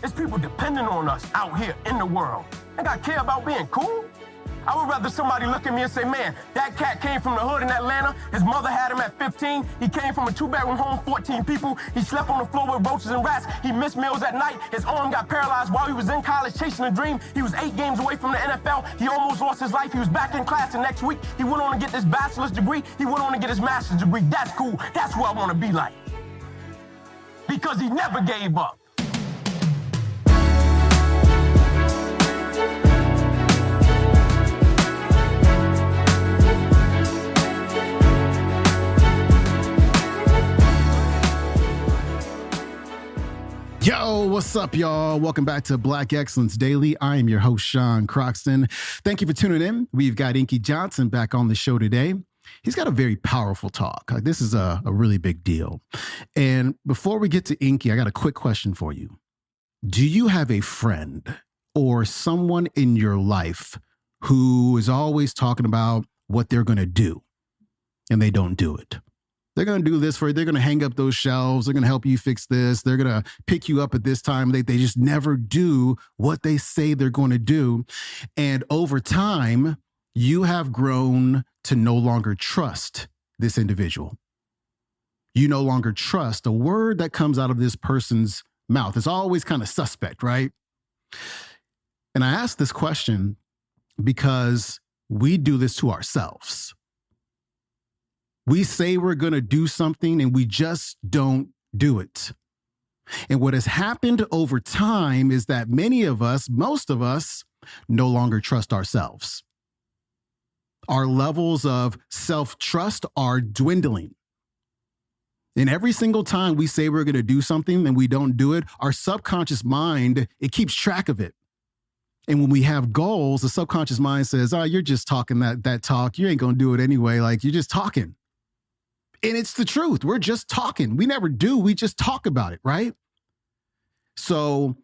It's people depending on us out here in the world. Think I care about being cool? I would rather somebody look at me and say, man, that cat came from the hood in Atlanta. His mother had him at 15. He came from a 2-bedroom home, 14 people. He slept on the floor with roaches and rats. He missed meals at night. His arm got paralyzed while he was in college chasing a dream. He was 8 games away from the NFL. He almost lost his life. He was back in class the next week. He went on to get this bachelor's degree. He went on to get his master's degree. That's cool. That's who I want to be like. Because he never gave up. Yo, what's up, y'all? Welcome back to Black Excellence Daily. I am your host, Sean Croxton. Thank you for tuning in. We've got Inky Johnson back on the show today. He's got a very powerful talk. This is a really big deal. And before we get to Inky, I got a quick question for you. Do you have a friend or someone in your life who is always talking about what they're going to do and they don't do it? They're going to do this for you. They're going to hang up those shelves. They're going to help you fix this. They're going to pick you up at this time. They just never do what they say they're going to do. And over time, you have grown to no longer trust this individual. You no longer trust a word that comes out of this person's mouth. It's always kind of suspect, right? And I ask this question because we do this to ourselves. We say we're going to do something and we just don't do it. And what has happened over time is that many of us, most of us, no longer trust ourselves. Our levels of self-trust are dwindling. And every single time we say we're going to do something and we don't do it, our subconscious mind, it keeps track of it. And when we have goals, the subconscious mind says, oh, you're just talking that talk. You ain't going to do it anyway. Like, you're just talking. And it's the truth. We're just talking. We never do. We just talk about it, right? So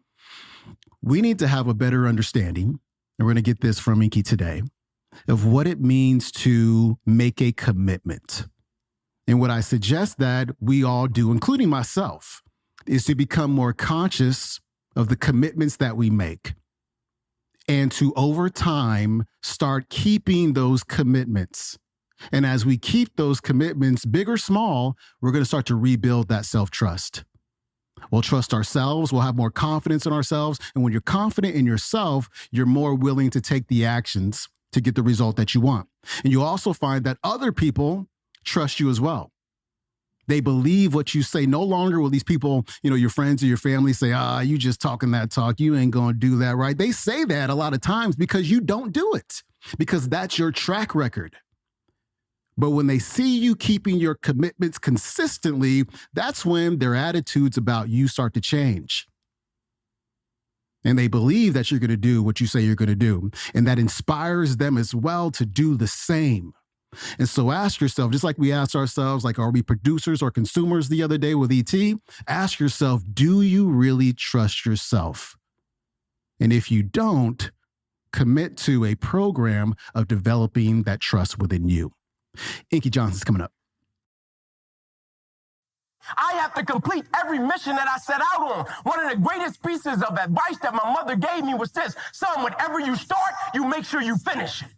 we need to have a better understanding, and we're going to get this from Inky today, of what it means to make a commitment. And what I suggest that we all do, including myself, is to become more conscious of the commitments that we make and to, over time, start keeping those commitments. And as we keep those commitments, big or small, we're going to start to rebuild that self-trust. We'll trust ourselves. We'll have more confidence in ourselves. And when you're confident in yourself, you're more willing to take the actions to get the result that you want. And you'll also find that other people trust you as well. They believe what you say. No longer will these people, your friends or your family say, you just talking that talk. You ain't going to do that, right? They say that a lot of times because you don't do it, because that's your track record. But when they see you keeping your commitments consistently, that's when their attitudes about you start to change. And they believe that you're going to do what you say you're going to do. And that inspires them as well to do the same. And so ask yourself, just like we asked ourselves, like, are we producers or consumers the other day with ET? Ask yourself, do you really trust yourself? And if you don't, commit to a program of developing that trust within you. Inky Johnson's coming up. I have to complete every mission that I set out on. One of the greatest pieces of advice that my mother gave me was this: son, whatever you start, you make sure you finish it.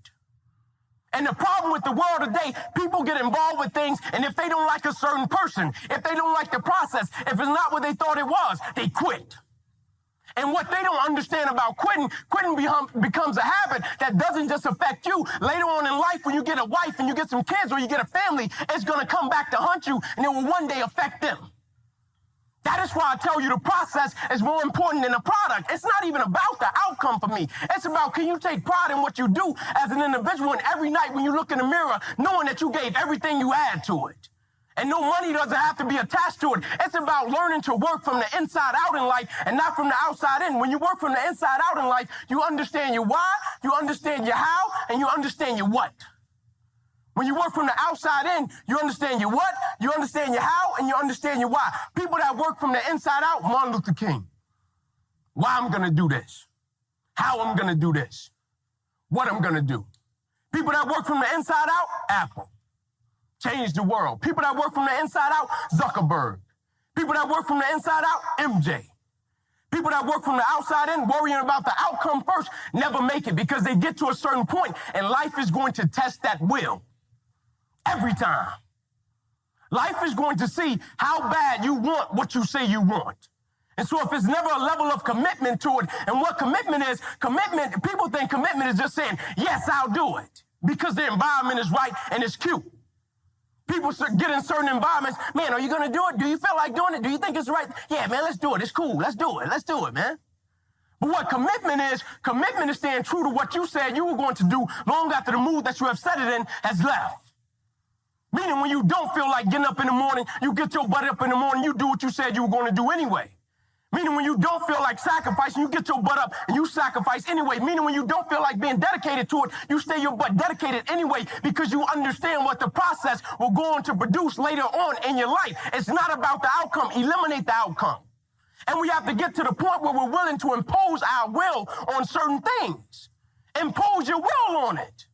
And the problem with the world today, people get involved with things, and if they don't like a certain person, if they don't like the process, if it's not what they thought it was, they quit. And what they don't understand about quitting becomes a habit that doesn't just affect you. Later on in life, when you get a wife and you get some kids or you get a family, it's going to come back to haunt you, and it will one day affect them. That is why I tell you the process is more important than the product. It's not even about the outcome for me. It's about, can you take pride in what you do as an individual, and every night when you look in the mirror, knowing that you gave everything you had to it. And no money doesn't have to be attached to it. It's about learning to work from the inside out in life and not from the outside in. When you work from the inside out in life, you understand your why, you understand your how, and you understand your what. When you work from the outside in, you understand your what, you understand your how, and you understand your why. People that work from the inside out, Martin Luther King. Why I'm going to do this. How I'm going to do this. What I'm going to do. People that work from the inside out, Apple. Change the world. People that work from the inside out, Zuckerberg. People that work from the inside out, MJ. People that work from the outside in, worrying about the outcome first, never make it because they get to a certain point and life is going to test that will. Every time. Life is going to see how bad you want what you say you want. And so if there's never a level of commitment to it, and what commitment is, people think commitment is just saying, yes, I'll do it, because the environment is right and it's cute. People get in certain environments, man, are you going to do it? Do you feel like doing it? Do you think it's right? Yeah, man, let's do it. It's cool. Let's do it, man. But what commitment is staying true to what you said you were going to do long after the mood that you have set it in has left. Meaning when you don't feel like getting up in the morning, you get your butt up in the morning, you do what you said you were going to do anyway. Meaning when you don't feel like sacrificing, you get your butt up and you sacrifice anyway. Meaning when you don't feel like being dedicated to it, you stay your butt dedicated anyway because you understand what the process will go on to produce later on in your life. It's not about the outcome. Eliminate the outcome. And we have to get to the point where we're willing to impose our will on certain things. Impose your will on it.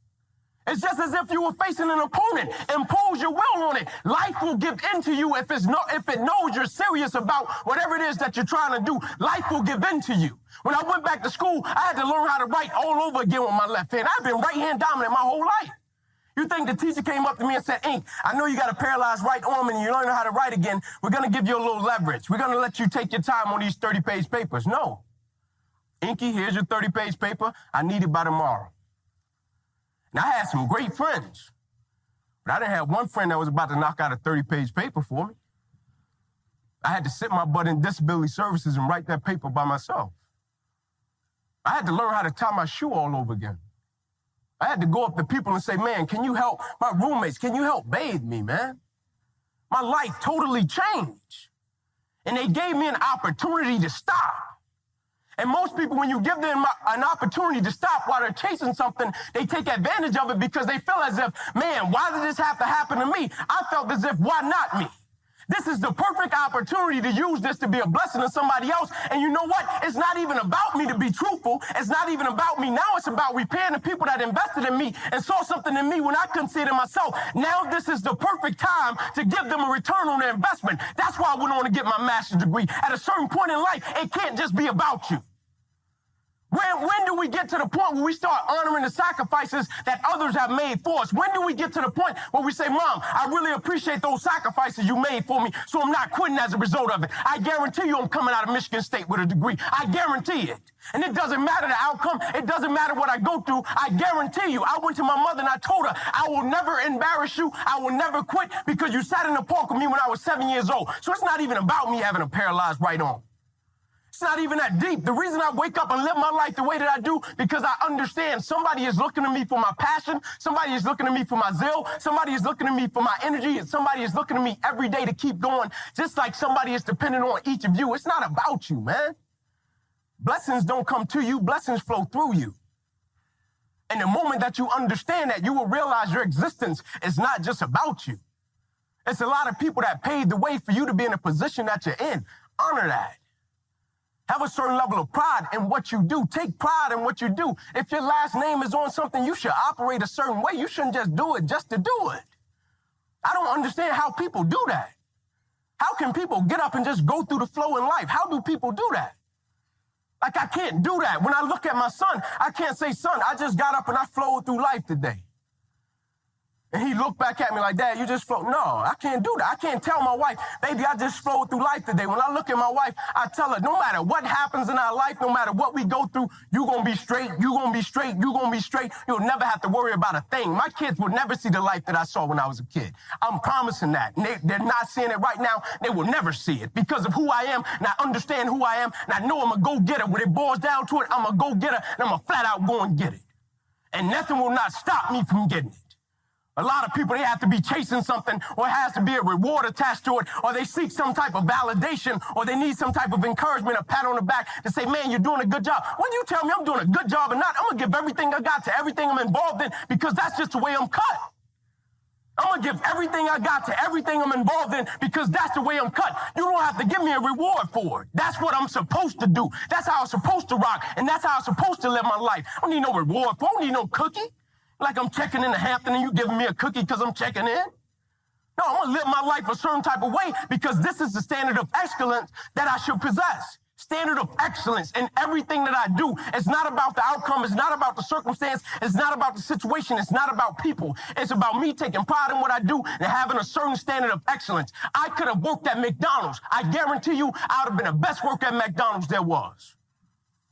It's just as if you were facing an opponent. Impose your will on it. Life will give in to you if it knows you're serious about whatever it is that you're trying to do. Life will give in to you. When I went back to school, I had to learn how to write all over again with my left hand. I've been right-hand dominant my whole life. You think the teacher came up to me and said, Ink, I know you got a paralyzed right arm and you learn how to write again. We're going to give you a little leverage. We're going to let you take your time on these 30-page papers. No. Inky, here's your 30-page paper. I need it by tomorrow. And I had some great friends, but I didn't have one friend that was about to knock out a 30-page paper for me. I had to sit my butt in disability services and write that paper by myself. I had to learn how to tie my shoe all over again. I had to go up to people and say, man, can you help my roommates? Can you help bathe me, man? My life totally changed. And they gave me an opportunity to stop. And most people, when you give them an opportunity to stop while they're chasing something, they take advantage of it because they feel as if, man, why did this have to happen to me? I felt as if, why not me? This is the perfect opportunity to use this to be a blessing to somebody else. And you know what? It's not even about me, to be truthful. It's not even about me. Now it's about repaying the people that invested in me and saw something in me when I couldn't see it in myself. Now this is the perfect time to give them a return on their investment. That's why I went on to get my master's degree. At a certain point in life, it can't just be about you. When do we get to the point where we start honoring the sacrifices that others have made for us? When do we get to the point where we say, Mom, I really appreciate those sacrifices you made for me, so I'm not quitting as a result of it. I guarantee you I'm coming out of Michigan State with a degree. I guarantee it. And it doesn't matter the outcome. It doesn't matter what I go through. I guarantee you. I went to my mother and I told her, I will never embarrass you. I will never quit because you sat in the park with me when I was 7 years old. So it's not even about me having a paralyzed right arm. It's not even that deep. The reason I wake up and live my life the way that I do, because I understand somebody is looking to me for my passion. Somebody is looking to me for my zeal. Somebody is looking to me for my energy. And somebody is looking to me every day to keep going, just like somebody is dependent on each of you. It's not about you, man. Blessings don't come to you. Blessings flow through you. And the moment that you understand that, you will realize your existence is not just about you. It's a lot of people that paved the way for you to be in a position that you're in. Honor that. Have a certain level of pride in what you do. Take pride in what you do. If your last name is on something, you should operate a certain way. You shouldn't just do it just to do it. I don't understand how people do that. How can people get up and just go through the flow in life? How do people do that? Like, I can't do that. When I look at my son, I can't say, son, I just got up and I flowed through life today. And he looked back at me like, Dad, you just flowed. No, I can't do that. I can't tell my wife, baby, I just flowed through life today. When I look at my wife, I tell her, no matter what happens in our life, no matter what we go through, you're going to be straight, you're going to be straight, you're going to be straight. You'll never have to worry about a thing. My kids will never see the life that I saw when I was a kid. I'm promising that. And they're not seeing it right now. They will never see it because of who I am, and I understand who I am, and I know I'm a go-getter. When it boils down to it, I'm a go-getter, and I'm a flat-out go and get it. And nothing will not stop me from getting it. A lot of people, they have to be chasing something, or it has to be a reward attached to it, or they seek some type of validation, or they need some type of encouragement, a pat on the back to say, man, you're doing a good job. When you tell me I'm doing a good job or not, I'm going to give everything I got to everything I'm involved in because that's just the way I'm cut. I'm going to give everything I got to everything I'm involved in because that's the way I'm cut. You don't have to give me a reward for it. That's what I'm supposed to do. That's how I'm supposed to rock, and that's how I'm supposed to live my life. I don't need no reward for it. I don't need no cookie. Like I'm checking in to Hampton and you giving me a cookie because I'm checking in? No, I'm going to live my life a certain type of way because this is the standard of excellence that I should possess. standard of excellence in everything that I do. It's not about the outcome. It's not about the circumstance. It's not about the situation. It's not about people. It's about me taking pride in what I do and having a certain standard of excellence. I could have worked at McDonald's. I guarantee you I would have been the best worker at McDonald's there was.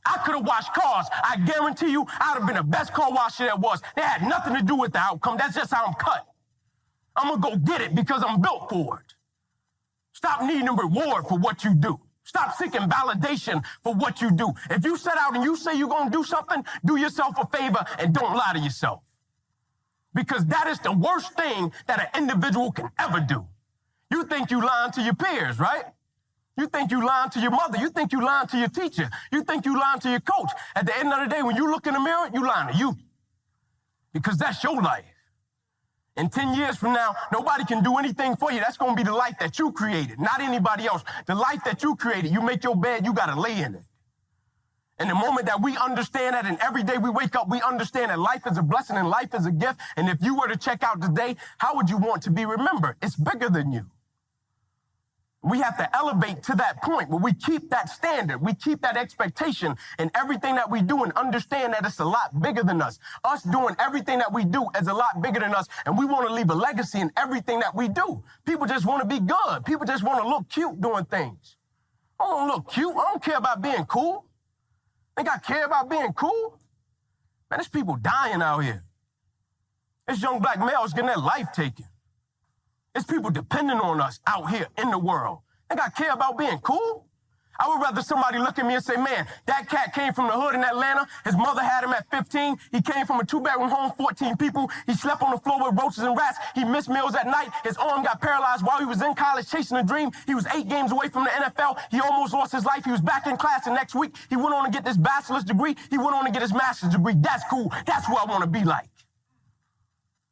I could have washed cars. I guarantee you I would have been the best car washer there was. They had nothing to do with the outcome. That's just how I'm cut. I'm going to go get it because I'm built for it. Stop needing a reward for what you do. Stop seeking validation for what you do. If you set out and you say you're going to do something, do yourself a favor and don't lie to yourself. Because that is the worst thing that an individual can ever do. You think you lying to your peers, right? You think you lying to your mother. You think you lying to your teacher. You think you lying to your coach. At the end of the day, when you look in the mirror, you lying to you. Because that's your life. In 10 years from now, nobody can do anything for you. That's going to be the life that you created, not anybody else. The life that you created, you make your bed, you got to lay in it. And the moment that we understand that, and every day we wake up, we understand that life is a blessing and life is a gift. And if you were to check out today, how would you want to be remembered? It's bigger than you. We have to elevate to that point where we keep that standard, we keep that expectation in everything that we do and understand that it's a lot bigger than us. Us doing everything that we do is a lot bigger than us, and we want to leave a legacy in everything that we do. People just want to be good. People just want to look cute doing things. I don't want to look cute. I don't care about being cool. Think I care about being cool? Man, there's people dying out here. There's young black males getting their life taken. There's people depending on us out here in the world. Think I care about being cool? I would rather somebody look at me and say, man, that cat came from the hood in Atlanta. His mother had him at 15. He came from a 2-bedroom home, 14 people. He slept on the floor with roaches and rats. He missed meals at night. His arm got paralyzed while he was in college chasing a dream. He was 8 games away from the NFL. He almost lost his life. He was back in class the next week. He went on to get this bachelor's degree. He went on to get his master's degree. That's cool. That's who I want to be like.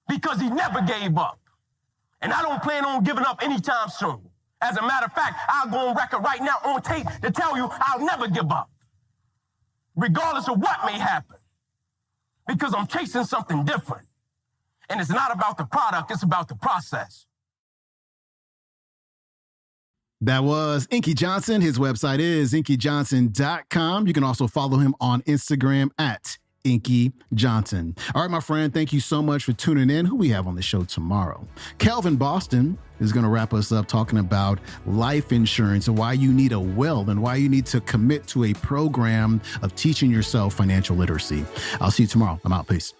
Because he never gave up. And I don't plan on giving up anytime soon. As a matter of fact, I'll go on record right now on tape to tell you I'll never give up, regardless of what may happen, because I'm chasing something different. And it's not about the product, it's about the process. That was Inky Johnson. His website is inkyjohnson.com. You can also follow him on Instagram at Inky Johnson. All right, my friend, thank you so much for tuning in. Who we have on the show tomorrow? Kelvin Boston is going to wrap us up talking about life insurance and why you need a will and why you need to commit to a program of teaching yourself financial literacy. I'll see you tomorrow. I'm out. Peace.